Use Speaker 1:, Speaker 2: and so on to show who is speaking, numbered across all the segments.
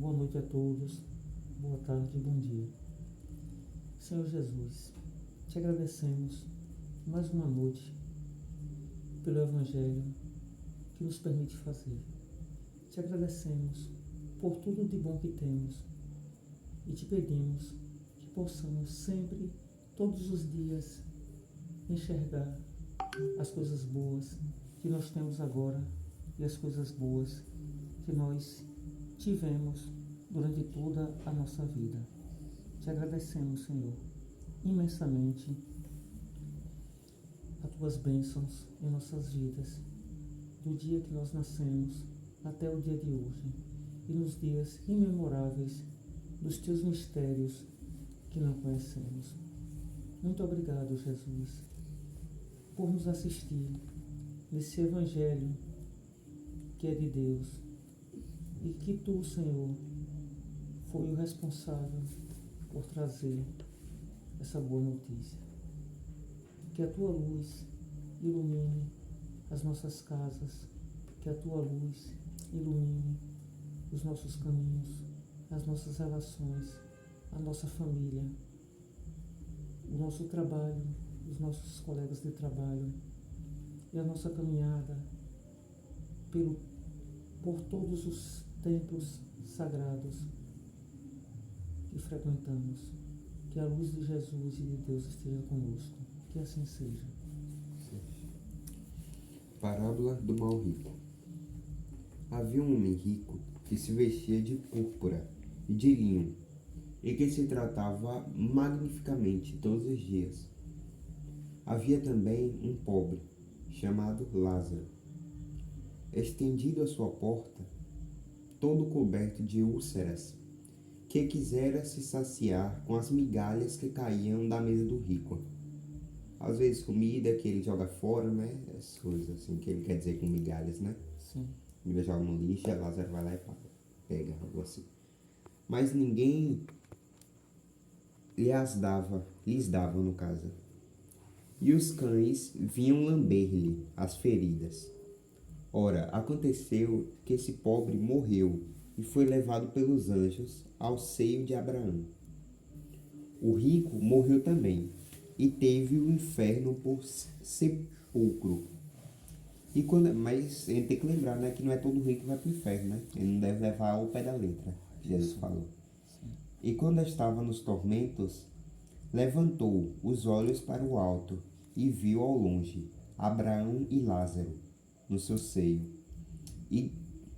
Speaker 1: Boa noite a todos, boa tarde, bom dia. Senhor Jesus, te agradecemos mais uma noite pelo Evangelho que nos permite fazer. Te agradecemos por tudo de bom que temos e te pedimos que possamos sempre, todos os dias, enxergar as coisas boas que nós temos agora e as coisas boas que nós tivemos durante toda a nossa vida. Te agradecemos, Senhor, imensamente as tuas bênçãos em nossas vidas, do dia que nós nascemos até o dia de hoje, e nos dias imemoráveis dos teus mistérios que não conhecemos. Muito obrigado, Jesus, por nos assistir nesse Evangelho que é de Deus, e que tu, Senhor, foi o responsável por trazer essa boa notícia. Que a tua luz ilumine as nossas casas, que a tua luz ilumine os nossos caminhos, as nossas relações, a nossa família, o nosso trabalho, os nossos colegas de trabalho e a nossa caminhada por todos os templos sagrados que frequentamos. Que a luz de Jesus e de Deus esteja conosco. Que assim seja.
Speaker 2: Parábola do mal rico. Havia um homem rico que se vestia de púrpura e de linho, e que se tratava magnificamente todos os dias. Havia também um pobre, chamado Lázaro, estendido à sua porta, todo coberto de úlceras, que quisera se saciar com as migalhas que caíam da mesa do rico. Às vezes comida que ele joga fora, né? As coisas assim que ele quer dizer com migalhas, né?
Speaker 1: Sim.
Speaker 2: Ele joga no lixo, a Lázaro vai lá e pega algo assim. Mas ninguém lhes dava no caso. E os cães vinham lamber-lhe as feridas. Ora, aconteceu que esse pobre morreu e foi levado pelos anjos ao seio de Abraão. O rico morreu também e teve o inferno por sepulcro. Mas a gente tem que lembrar, né, que não é todo rico que vai para o inferno, né? Ele não deve levar ao pé da letra, Jesus falou. E quando estava nos tormentos, levantou os olhos para o alto e viu ao longe Abraão e Lázaro no seu seio. E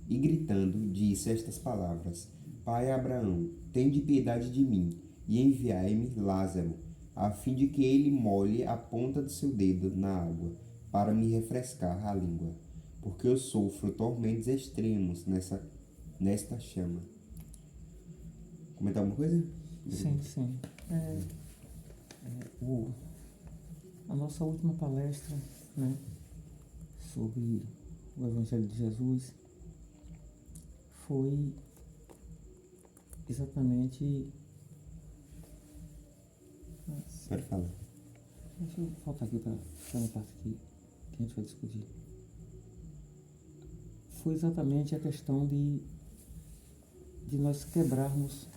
Speaker 2: gritando, disse estas palavras: Pai Abraão, tende piedade de mim e enviai-me Lázaro, a fim de que ele molhe a ponta do seu dedo na água, para me refrescar a língua, porque eu sofro tormentos extremos nesta chama. Comentar alguma coisa?
Speaker 1: Sim. A nossa última palestra, né, sobre o Evangelho de Jesus foi exatamente...
Speaker 2: Pode falar.
Speaker 1: Deixa eu voltar aqui para a parte que a gente vai discutir. Foi exatamente a questão de nós quebrarmos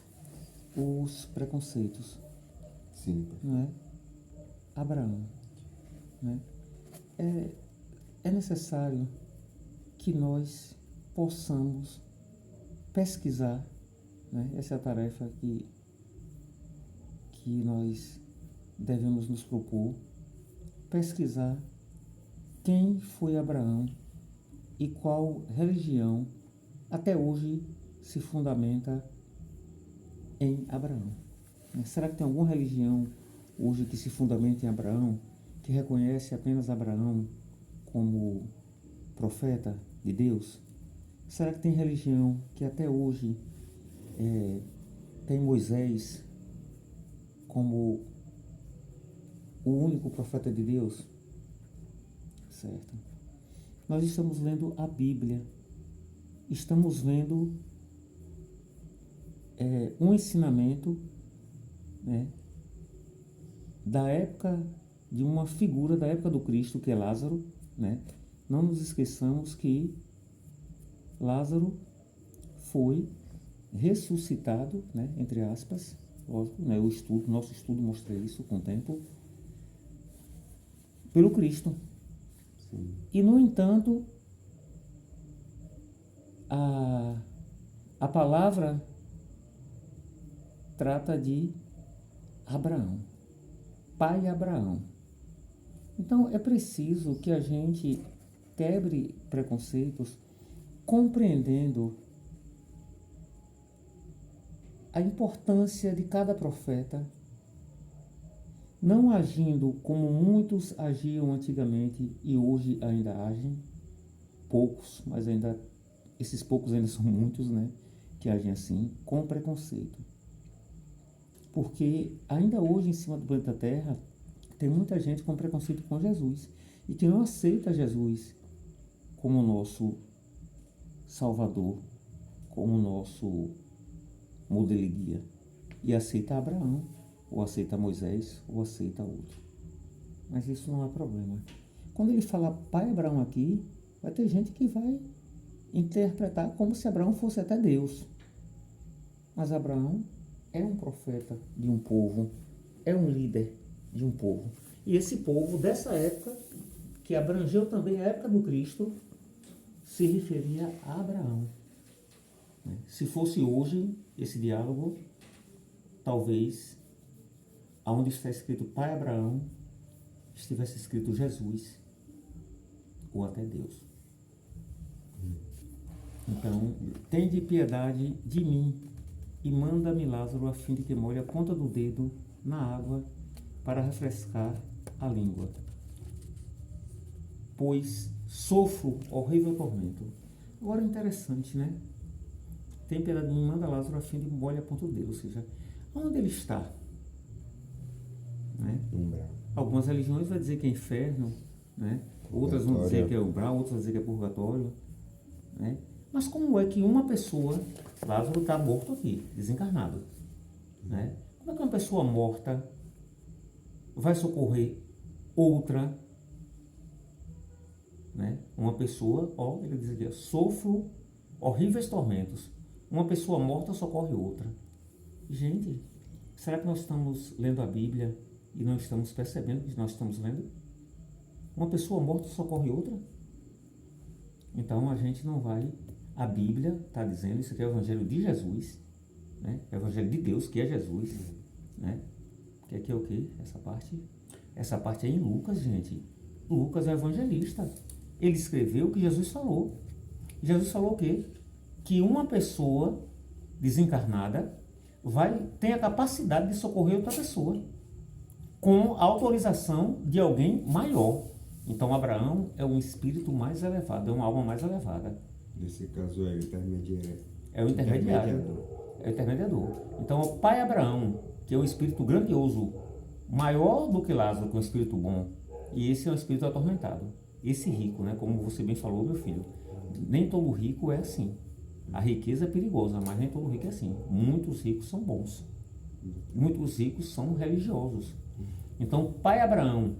Speaker 1: os preconceitos.
Speaker 2: Sim.
Speaker 1: Não é? Abraão, né? É necessário que nós possamos pesquisar, né? Essa é a tarefa que nós devemos nos propor, pesquisar quem foi Abraão e qual religião até hoje se fundamenta em Abraão. Será que tem alguma religião hoje que se fundamenta em Abraão, que reconhece apenas Abraão como profeta de Deus? Será que tem religião que até hoje tem Moisés como o único profeta de Deus? Certo. Nós estamos lendo a Bíblia, estamos vendo um ensinamento, né, da época, de uma figura da época do Cristo, que é Lázaro, né? Não nos esqueçamos que Lázaro foi ressuscitado, né, entre aspas, lógico, né, nosso estudo mostra isso com o tempo, pelo Cristo.
Speaker 2: Sim.
Speaker 1: E, no entanto, a palavra trata de Abraão, pai Abraão. Então, é preciso que a gente quebre preconceitos, compreendendo a importância de cada profeta, não agindo como muitos agiam antigamente e hoje ainda agem, poucos, mas ainda esses poucos ainda são muitos, né, que agem assim, com preconceito. Porque ainda hoje, em cima do planeta Terra, tem muita gente com preconceito com Jesus e que não aceita Jesus como nosso Salvador, como nosso modelo e guia, e aceita Abraão, ou aceita Moisés, ou aceita outro. Mas isso não é problema. Quando ele fala pai Abraão aqui, vai ter gente que vai interpretar como se Abraão fosse até Deus. Mas Abraão é um profeta de um povo, é um líder de um povo. E esse povo dessa época, que abrangeu também a época do Cristo, se referia a Abraão. Se fosse hoje esse diálogo, talvez aonde está escrito pai Abraão, estivesse escrito Jesus, ou até Deus. Então, tende piedade de mim e manda-me Lázaro a fim de que molhe a ponta do dedo na água para refrescar a língua, pois sofro horrível tormento. Agora, interessante, né? Tem piedade de mim, manda Lázaro a fim de que molhe a ponta do dedo, ou seja, onde ele está? Né? Algumas religiões vão dizer que é inferno, né? Outras vão dizer que é umbral, outras vão dizer que é purgatório, né? Mas como é que uma pessoa, Lázaro está morto aqui, desencarnado, né? Como é que uma pessoa morta vai socorrer outra, né? Uma pessoa, ele diz aqui, sofro horríveis tormentos. Uma pessoa morta socorre outra. Gente, será que nós estamos lendo a Bíblia e não estamos percebendo que nós estamos lendo? Uma pessoa morta socorre outra? Então a gente não vai. A Bíblia está dizendo, isso aqui é o Evangelho de Jesus, né? É o Evangelho de Deus, que é Jesus, né? Que aqui é o quê? Essa parte? Essa parte é em Lucas, gente. Lucas é o evangelista. Ele escreveu o que Jesus falou. Jesus falou o quê? Que uma pessoa desencarnada tem a capacidade de socorrer outra pessoa com a autorização de alguém maior. Então Abraão é um espírito mais elevado, é uma alma mais elevada.
Speaker 2: Nesse caso é o intermediário.
Speaker 1: É o intermediário. É o intermediador. Então o pai Abraão, que é um espírito grandioso, maior do que Lázaro, que é um espírito bom, e esse é um espírito atormentado. Esse rico, né, como você bem falou, meu filho, nem todo rico é assim. A riqueza é perigosa, mas nem todo rico é assim. Muitos ricos são bons. Muitos ricos são religiosos. Então, pai Abraão,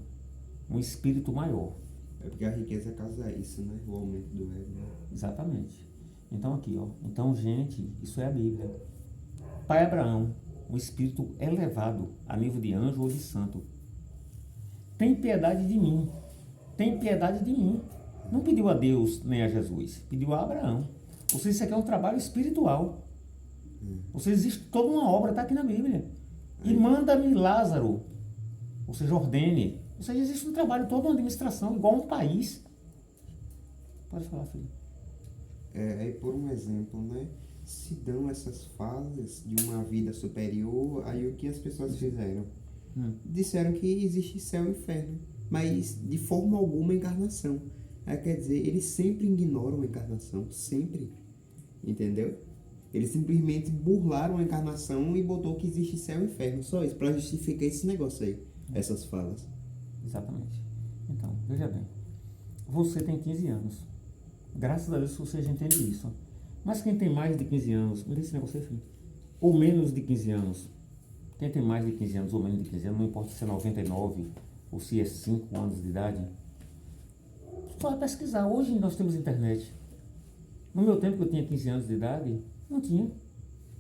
Speaker 1: um espírito maior.
Speaker 2: É porque a riqueza causa isso, né? O aumento do ego. Né?
Speaker 1: Exatamente. Então aqui, Então, gente, isso é a Bíblia. Pai Abraão, um espírito elevado a nível de anjo ou de santo. Tem piedade de mim. Tem piedade de mim. Não pediu a Deus nem a Jesus. Pediu a Abraão. Ou seja, isso aqui é um trabalho espiritual. Ou seja, existe toda uma obra, está aqui na Bíblia. E manda-me Lázaro. Ou seja, ordene. Ou seja, existe um trabalho, toda uma administração, igual um país. Pode falar, filho.
Speaker 2: Aí, por um exemplo, né? Se dão essas fases de uma vida superior, aí o que as pessoas fizeram? Disseram que existe céu e inferno, mas de forma alguma encarnação. Aí, quer dizer, eles sempre ignoram a encarnação, sempre. Entendeu? Eles simplesmente burlaram a encarnação e botou que existe céu e inferno. Só isso, para justificar esse negócio aí, essas falas.
Speaker 1: Exatamente. Então, veja bem. Você tem 15 anos. Graças a Deus você já entende isso. Mas quem tem mais de 15 anos, me diz esse negócio aí, filho. Ou menos de 15 anos. Quem tem mais de 15 anos ou menos de 15 anos, não importa se é 99 ou se é 5 anos de idade, só pesquisar. Hoje nós temos internet. No meu tempo que eu tinha 15 anos de idade, não tinha.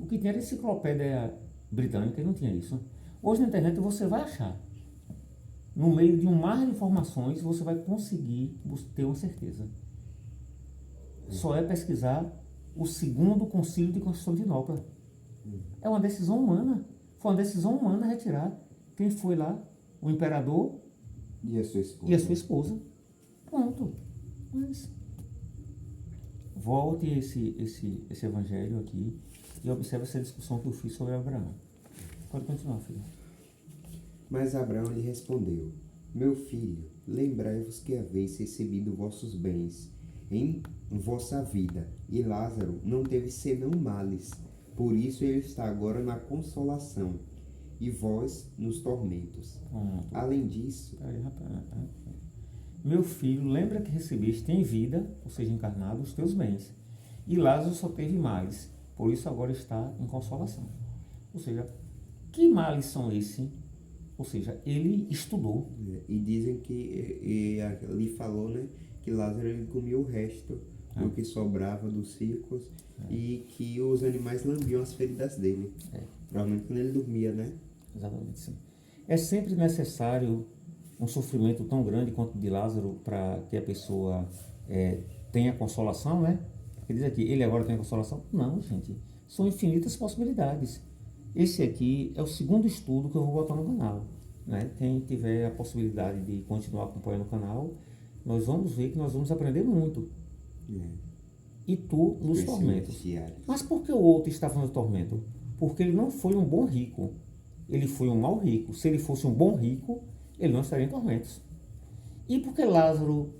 Speaker 1: O que tinha era enciclopédia britânica e não tinha isso. Hoje na internet você vai achar. No meio de um mar de informações, você vai conseguir ter uma certeza. Só é pesquisar o segundo concílio de Constantinopla. É uma decisão humana. Foi uma decisão humana retirar quem foi lá, o imperador
Speaker 2: E a sua esposa?
Speaker 1: e a sua esposa. Pronto. Mas volte esse evangelho aqui e observe essa discussão que eu fiz sobre Abraão. Pode continuar, filho.
Speaker 2: Mas Abraão lhe respondeu: Meu filho, lembrai-vos que haveis recebido vossos bens em vossa vida, e Lázaro não teve senão males. Por isso ele está agora na consolação, e vós nos tormentos. Além disso...
Speaker 1: Meu filho, lembra que recebeste em vida, ou seja, encarnado, os teus bens. E Lázaro só teve males, por isso agora está em consolação. Ou seja, que males são esses? Ou seja, ele estudou.
Speaker 2: E dizem que, ali falou, né, que Lázaro ele comia o resto do que sobrava dos ciclos e que os animais lambiam as feridas dele. Provavelmente quando ele dormia, né?
Speaker 1: Exatamente, sim. É sempre necessário um sofrimento tão grande quanto o de Lázaro para que a pessoa tenha consolação, né? Ele diz aqui, ele agora tem consolação? Não, gente. São infinitas possibilidades. Esse aqui é o segundo estudo que eu vou botar no canal, né? Quem tiver a possibilidade de continuar acompanhando o canal, nós vamos ver que nós vamos aprender muito. E tu nos tormentos. Mas por que o outro estava no tormento? Porque ele não foi um bom rico. Ele foi um mau rico. Se ele fosse um bom rico, ele não estaria em tormentos. E por que Lázaro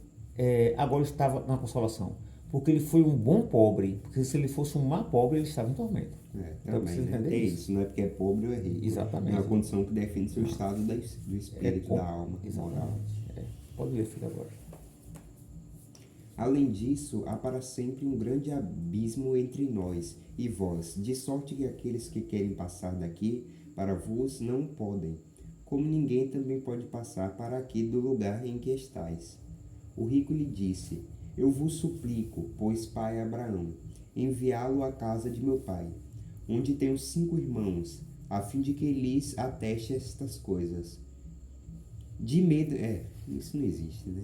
Speaker 1: agora estava na consolação? Porque ele foi um bom pobre. Porque se ele fosse um mau pobre, ele estava em tormento.
Speaker 2: Então precisa entender isso. Não é porque é pobre ou é rico.
Speaker 1: Exatamente.
Speaker 2: É uma condição que define seu estado do espírito, da alma.
Speaker 1: Exatamente. Pode ler, filho, agora.
Speaker 2: Além disso, há para sempre um grande abismo entre nós e vós, de sorte que aqueles que querem passar daqui para vos não podem, como ninguém também pode passar para aqui do lugar em que estais. O rico lhe disse: Eu vos suplico, pois pai Abraão, enviá-lo à casa de meu pai, onde tenho 5 irmãos, a fim de que lhes ateste estas coisas. De medo... isso não existe, né?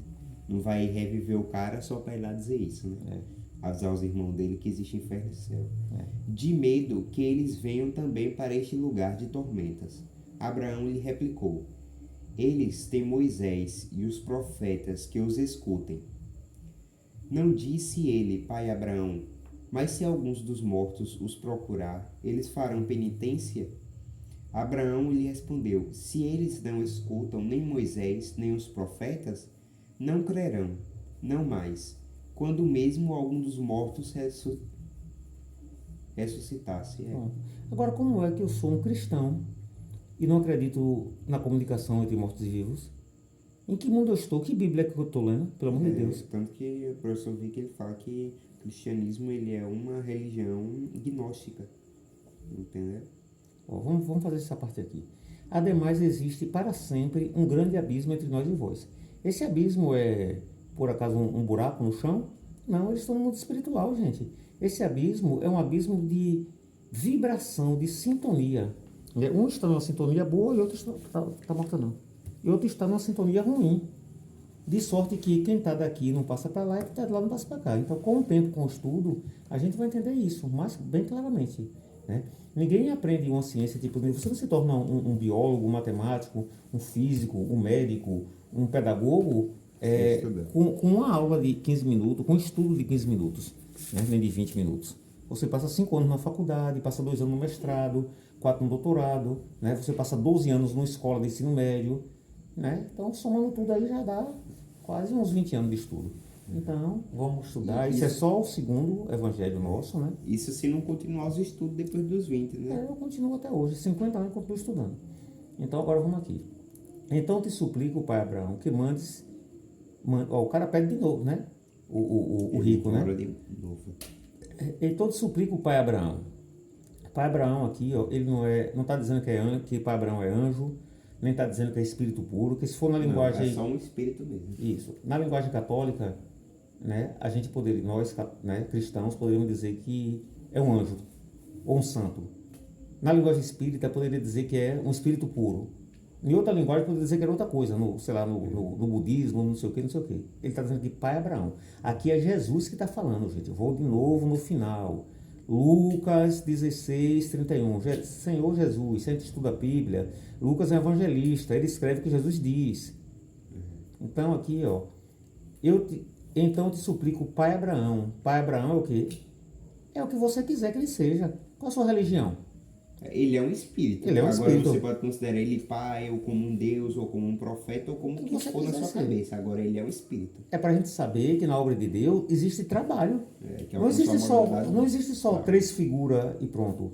Speaker 2: Não vai reviver o cara só para ir lá dizer isso, né? Avisar os irmãos dele que existe inferno e céu. De medo que eles venham também para este lugar de tormentas. Abraão lhe replicou: Eles têm Moisés e os profetas que os escutem. Não disse ele, pai Abraão, mas se alguns dos mortos os procurar, eles farão penitência? Abraão lhe respondeu: Se eles não escutam nem Moisés nem os profetas, não crerão, não mais, quando mesmo algum dos mortos ressuscitasse.
Speaker 1: Agora, como é que eu sou um cristão e não acredito na comunicação entre mortos e vivos? Em que mundo eu estou? Que Bíblia é que eu estou lendo? Pelo amor de Deus.
Speaker 2: Tanto que o professor Vic ele fala que o cristianismo ele é uma religião gnóstica. Entendeu?
Speaker 1: Vamos fazer essa parte aqui. Ademais, existe para sempre um grande abismo entre nós e vós. Esse abismo é, por acaso, um buraco no chão? Não, eles estão no mundo espiritual, gente. Esse abismo é um abismo de vibração, de sintonia. Um está numa sintonia boa e outro está morto não. E outro está numa sintonia ruim. De sorte que quem está daqui não passa para lá e quem está de lá não passa para cá. Então, com o tempo, com o estudo, a gente vai entender isso, mas bem claramente, né? Ninguém aprende uma ciência, tipo, você não se torna um biólogo, um matemático, um físico, um médico, um pedagogo com uma aula de 15 minutos, com um estudo de 15 minutos, né? Nem de 20 minutos. Você passa 5 anos na faculdade, passa 2 anos no mestrado, 4 no doutorado, né? Você passa 12 anos numa escola de ensino médio, né? Então, somando tudo aí já dá quase uns 20 anos de estudo. Então, vamos estudar. Isso é só o segundo evangelho nosso, né?
Speaker 2: Isso se não continuar os estudos depois dos 20, né?
Speaker 1: Eu continuo até hoje. 50 anos eu continuo estudando. Então, agora vamos aqui. Então, te suplico, pai Abraão, que mandes... o cara pede de novo, né? O rico, né?
Speaker 2: De novo.
Speaker 1: Então, te suplico, pai Abraão. Pai Abraão aqui, ó, ele não está dizendo que pai Abraão é anjo, nem está dizendo que é espírito puro, que se for na linguagem...
Speaker 2: é só um espírito mesmo.
Speaker 1: Isso. Na linguagem católica, né, a gente poderia, nós, né, cristãos, poderíamos dizer que é um anjo.
Speaker 3: ou um santo. Na linguagem espírita, poderia dizer que é um espírito puro. Em outra linguagem, poderia dizer que era outra coisa, no budismo, não sei o que, não sei o que. Ele está dizendo que pai Abraão. Aqui é Jesus que está falando, gente. Eu vou de novo no final. Lucas 16, 31. Senhor Jesus, se a gente estuda a Bíblia, Lucas é evangelista, ele escreve o que Jesus diz. Então aqui, ó, então te suplico, pai Abraão. Pai Abraão é o quê? É o que você quiser que ele seja. Qual a sua religião?
Speaker 2: Ele é um espírito.
Speaker 3: Ele é um
Speaker 2: Agora
Speaker 3: espírito.
Speaker 2: você pode considerar ele pai, ou como um Deus, ou como um profeta, ou como o que
Speaker 3: você
Speaker 2: for na
Speaker 3: quiser
Speaker 2: sua
Speaker 3: ser.
Speaker 2: cabeça. Agora ele é um espírito.
Speaker 3: É para a gente saber que na obra de Deus existe trabalho.
Speaker 2: Que é
Speaker 3: Não existe só
Speaker 2: claro.
Speaker 3: 3 figuras e pronto.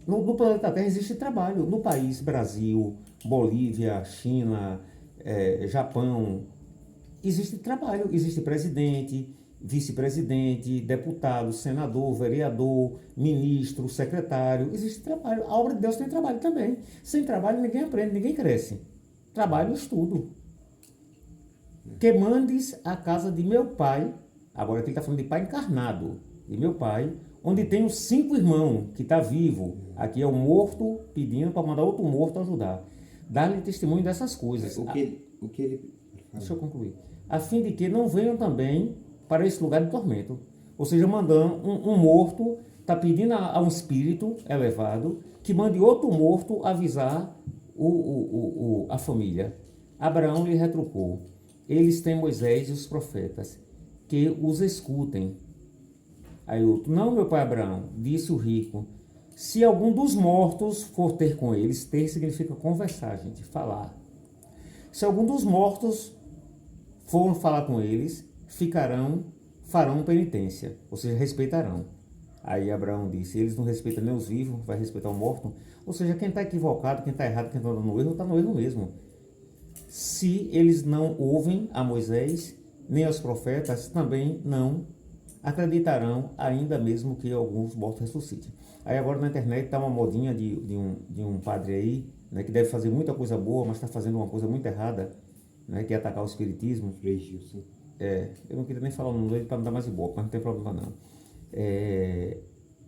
Speaker 3: No planeta Terra existe trabalho. No país, Brasil, Bolívia, China, Japão, existe trabalho. Existe presidente, vice-presidente, deputado, senador, vereador, ministro, secretário. Existe trabalho. A obra de Deus tem trabalho também. Sem trabalho ninguém aprende, ninguém cresce. Trabalho e estudo. Que mandes a casa de meu pai, agora aqui ele está falando de pai encarnado, de meu pai, onde tenho 5 irmãos, que está vivo. Aqui é o morto pedindo para mandar outro morto ajudar. Dar-lhe testemunho dessas coisas. Deixa eu concluir. A fim de que não venham também para esse lugar de tormento. Ou seja, mandando um morto, está pedindo a um espírito elevado que mande outro morto avisar a família. Abraão lhe retrucou: eles têm Moisés e os profetas, que os escutem. Aí outro: não, meu pai Abraão, disse o rico, se algum dos mortos for ter com eles, ter significa conversar, gente, falar. Se algum dos mortos for falar com eles, farão penitência, ou seja, respeitarão. Aí Abraão disse: eles não respeitam nem os vivos, vai respeitar o morto. Ou seja, quem está equivocado, quem está errado, quem está no erro, está no erro mesmo. Se eles não ouvem a Moisés, nem aos profetas, também não acreditarão, ainda mesmo que alguns mortos ressuscitem. Aí agora na internet está uma modinha de um padre aí, né, que deve fazer muita coisa boa, mas está fazendo uma coisa muito errada, né, que é atacar o espiritismo. Eu não queria nem falar o nome dele para não dar mais ibope, mas não tem problema não.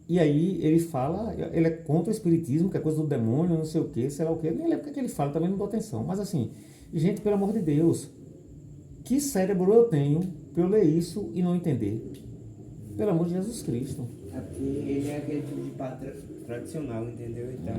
Speaker 3: E aí ele fala, ele é contra o espiritismo, que é coisa do demônio, não sei o que, sei lá o que, nem lembro o que ele fala, também não dou atenção. Mas assim, gente, pelo amor de Deus, que cérebro eu tenho para eu ler isso e não entender? Pelo amor de Jesus Cristo.
Speaker 2: É porque ele é aquele tipo de padre tradicional, entendeu? Então...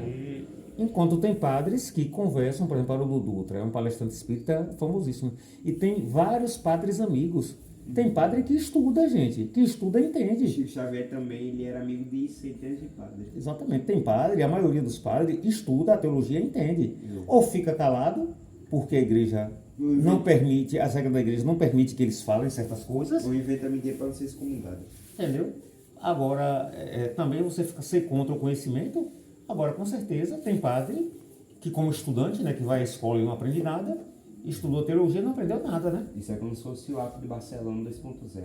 Speaker 3: Enquanto tem padres que conversam, por exemplo, o Dutra é um palestrante espírita famosíssimo, e tem vários padres amigos. Tem padre que estuda, gente, que estuda e entende.
Speaker 2: Chico Xavier também, ele era amigo de centenas de padres.
Speaker 3: Exatamente, tem padre, a maioria dos padres estuda a teologia e entende. Ou fica calado, porque a igreja não permite, as regras da igreja não permitem que eles falem certas coisas.
Speaker 2: Ou inventa mentira para não ser excomungado.
Speaker 3: Entendeu? Agora, também você fica ser contra o conhecimento. Agora, com certeza, tem padre que, como estudante, né, que vai à escola e não aprende nada, estudou teologia e não aprendeu nada, né?
Speaker 2: Isso é como se fosse o ato de Barcelona 2.0.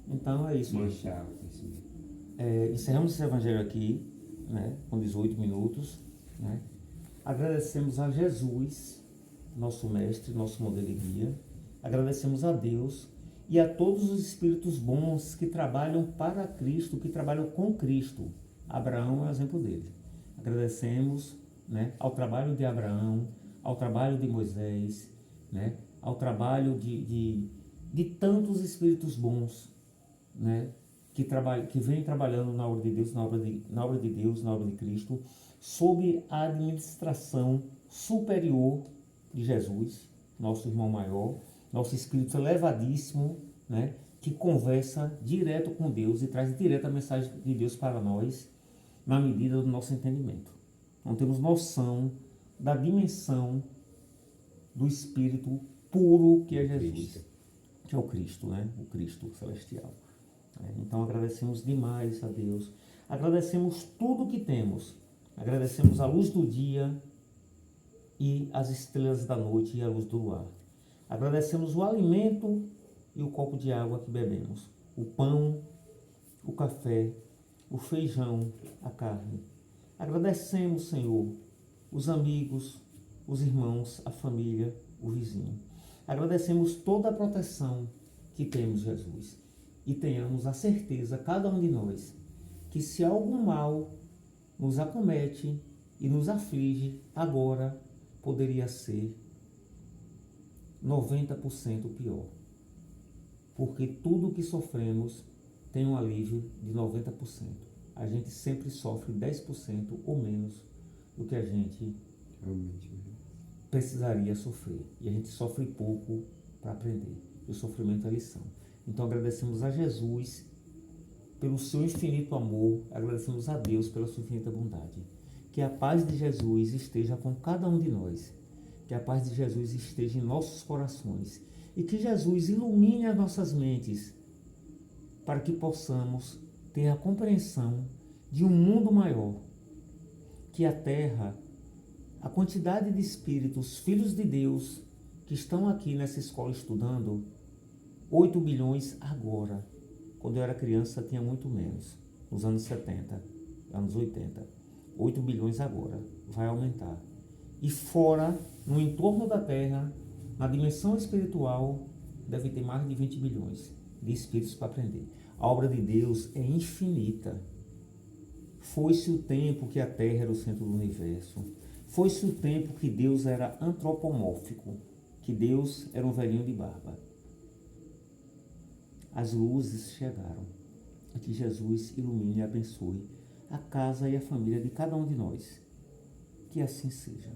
Speaker 3: Então, é isso.
Speaker 2: Manchar o conhecimento.
Speaker 3: Encerramos esse evangelho aqui, né, com 18 minutos. Né? Agradecemos a Jesus, nosso mestre, nosso modelo de guia. Agradecemos a Deus e a todos os espíritos bons que trabalham para Cristo, que trabalham com Cristo. Abraão é o exemplo dele. Agradecemos, né, ao trabalho de Abraão, ao trabalho de Moisés, né, ao trabalho de tantos espíritos bons, né, que vêm trabalhando na obra de Deus, na obra de Deus, na obra de Cristo, sob a administração superior de Jesus, nosso irmão maior, nosso espírito elevadíssimo, né, que conversa direto com Deus e traz direto a mensagem de Deus para nós, na medida do nosso entendimento. Não temos noção da dimensão do Espírito puro que é Jesus, que é o Cristo, né? O Cristo celestial. Então agradecemos demais a Deus, agradecemos tudo que temos, agradecemos a luz do dia e as estrelas da noite e a luz do luar. Agradecemos o alimento e o copo de água que bebemos, o pão, o café, o feijão, a carne. Agradecemos, Senhor, os amigos, os irmãos, a família, o vizinho. Agradecemos toda a proteção que temos, Jesus. E tenhamos a certeza, cada um de nós, que se algum mal nos acomete e nos aflige, agora poderia ser 90% pior. Porque tudo que sofremos tem um alívio de 90%. A gente sempre sofre 10% ou menos do que a gente
Speaker 2: Realmente.
Speaker 3: precisaria sofrer. E a gente sofre pouco para aprender. O sofrimento é lição. Então agradecemos a Jesus pelo seu infinito amor, agradecemos a Deus pela sua infinita bondade. Que a paz de Jesus esteja com cada um de nós. Que a paz de Jesus esteja em nossos corações. E que Jesus ilumine as nossas mentes para que possamos ter a compreensão de um mundo maior. Que a Terra, a quantidade de espíritos, filhos de Deus, que estão aqui nessa escola estudando, 8 bilhões agora. Quando eu era criança tinha muito menos, nos anos 70, anos 80. 8 bilhões agora, vai aumentar. E fora, no entorno da Terra, na dimensão espiritual, deve ter mais de 20 bilhões de espíritos para aprender. A obra de Deus é infinita. Foi-se o tempo que a Terra era o centro do universo. Foi-se o tempo que Deus era antropomórfico, que Deus era um velhinho de barba. As luzes chegaram. E que Jesus ilumine e abençoe a casa e a família de cada um de nós. Que assim seja.